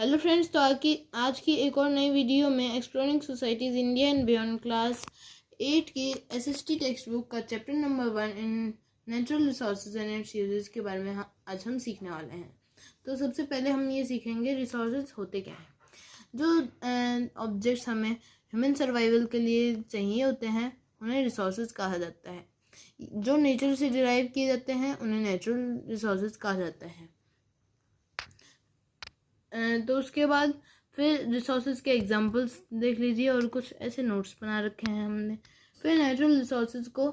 Hello friends, तो आज की एक और नई वीडियो में exploring societies India and beyond class 8 की एसएसटी टेक्स्ट बुक का chapter number 1 in natural resources and it's uses के बारे में आज हम सीखने वाले हैं। तो सबसे पहले हम ये सीखेंगे रिसोर्सेज होते क्या हैं। जो ऑब्जेक्ट्स हमें ह्यूमन सर्वाइवल के लिए चाहिए होते हैं उन्हें रिसोर्सेज कहा जाता है। जो नेचर से डिराइव किए जाते हैं उन्हें नेचुरल रिसोर्सेज कहा जाता है। तो उसके बाद फिर रिसोर्सेज के एग्जांपल्स देख लीजिए और कुछ ऐसे नोट्स बना रखे हैं हमने। फिर नेचुरल रिसोर्सेज को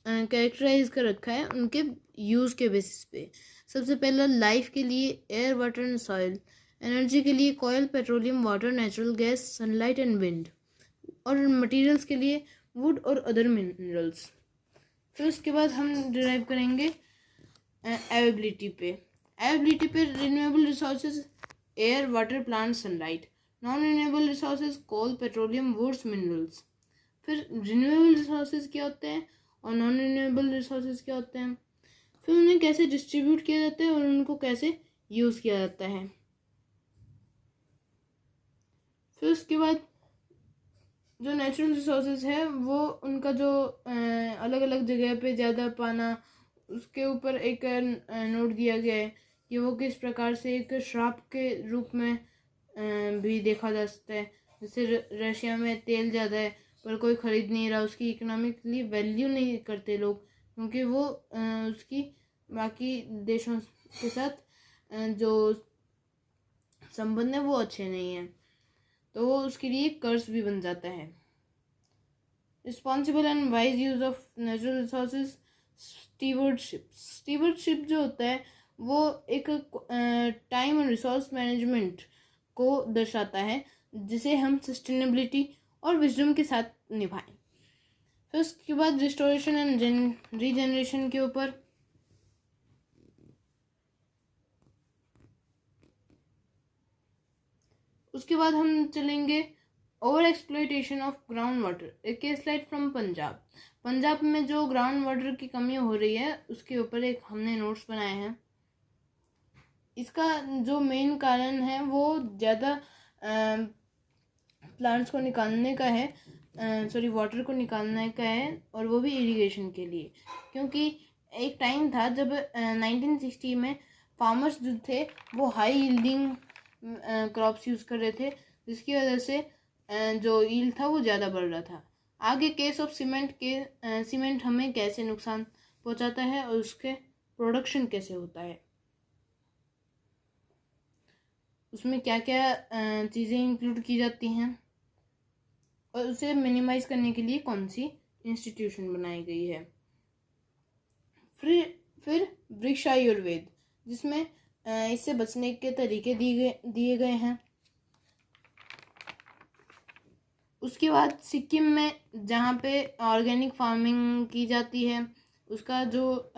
कैरेक्टराइज कर रखा है उनके यूज़ के बेसिस पे। सबसे पहला लाइफ के लिए air, water and soil. Energy के लिए coal, petroleum, water, natural gas, sunlight and wind. और मटेरियल्स के लिए वुड और अदर मिनरल्स। फिर उसके बाद हम डिराइव करेंगे अवेबिलिटी पे। Renewable resources air, water, plant, sunlight. Non renewable resources coal, petroleum, woods, minerals. फिर रिन्यूएबल रिसोर्सेज क्या होते हैं और नॉन रिन्यूएबल रिसोर्सेज क्या होते हैं। फिर उन्हें कैसे डिस्ट्रीब्यूट किया जाता है और उनको कैसे यूज़ किया जाता है। फिर उसके बाद जो नेचुरल रिसोर्सेज है वो उनका जो अलग अलग जगह पे ज़्यादा पाना, उसके ऊपर एक नोट दिया गया है कि वो किस प्रकार से एक श्राप के रूप में भी देखा जा सकता है। जैसे रशिया में तेल ज़्यादा है पर कोई ख़रीद नहीं रहा, उसकी इकोनॉमिकली वैल्यू नहीं करते लोग, क्योंकि वो उसकी बाकी देशों के साथ जो संबंध है वो अच्छे नहीं हैं, तो वो उसके लिए कर्ज भी बन जाता है। Responsible and wise use of natural resources. Stewardship जो होता है वो एक टाइम और रिसोर्स मैनेजमेंट को दर्शाता है, जिसे हम सस्टेनेबिलिटी और विजडम के साथ निभाएं। फिर उसके बाद रिस्टोरेशन एंड रीजनरेशन के ऊपर। उसके बाद हम चलेंगे over exploitation of ground water. एक केस स्लाइड फ्रॉम पंजाब में जो ग्राउंड वाटर की कमी हो रही है उसके ऊपर एक हमने नोट्स बनाए हैं। इसका जो मेन कारण है वो ज़्यादा प्लांट्स को निकालने का है, वाटर को निकालने का है, और वो भी इरिगेशन के लिए। क्योंकि एक टाइम था जब 1960 में फार्मर्स जो थे वो हाई यील्डिंग क्रॉप्स यूज़ कर रहे थे, जिसकी वजह से जो यील्ड था वो ज़्यादा बढ़ रहा था। आगे केस ऑफ सीमेंट हमें कैसे नुकसान पहुंचाता है और उसके प्रोडक्शन कैसे होता है, उसमें क्या क्या चीज़ें इंक्लूड की जाती हैं, और उसे मिनिमाइज करने के लिए कौन सी इंस्टीट्यूशन बनाई गई है। फिर वृक्ष आयुर्वेद, जिसमें इससे बचने के तरीके दिए गए हैं। उसके बाद सिक्किम में जहाँ पे ऑर्गेनिक फार्मिंग की जाती है उसका जो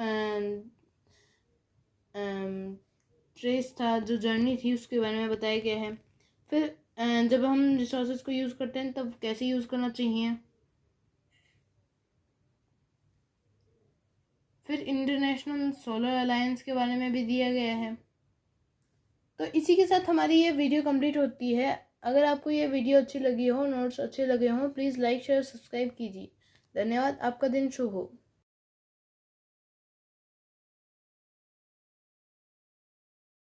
ट्रेस था, जो जर्नी थी, उसके बारे में बताया गया है। फिर जब हम रिसोर्सेज को यूज़ करते हैं तब कैसे यूज़ करना चाहिए। फिर इंटरनेशनल सोलर अलायंस के बारे में भी दिया गया है। तो इसी के साथ हमारी ये वीडियो कंप्लीट होती है। अगर आपको ये वीडियो अच्छी लगी हो, नोट्स अच्छे लगे हों, प्लीज़ लाइक, शेयर, सब्सक्राइब कीजिए। धन्यवाद। आपका दिन शुभ हो।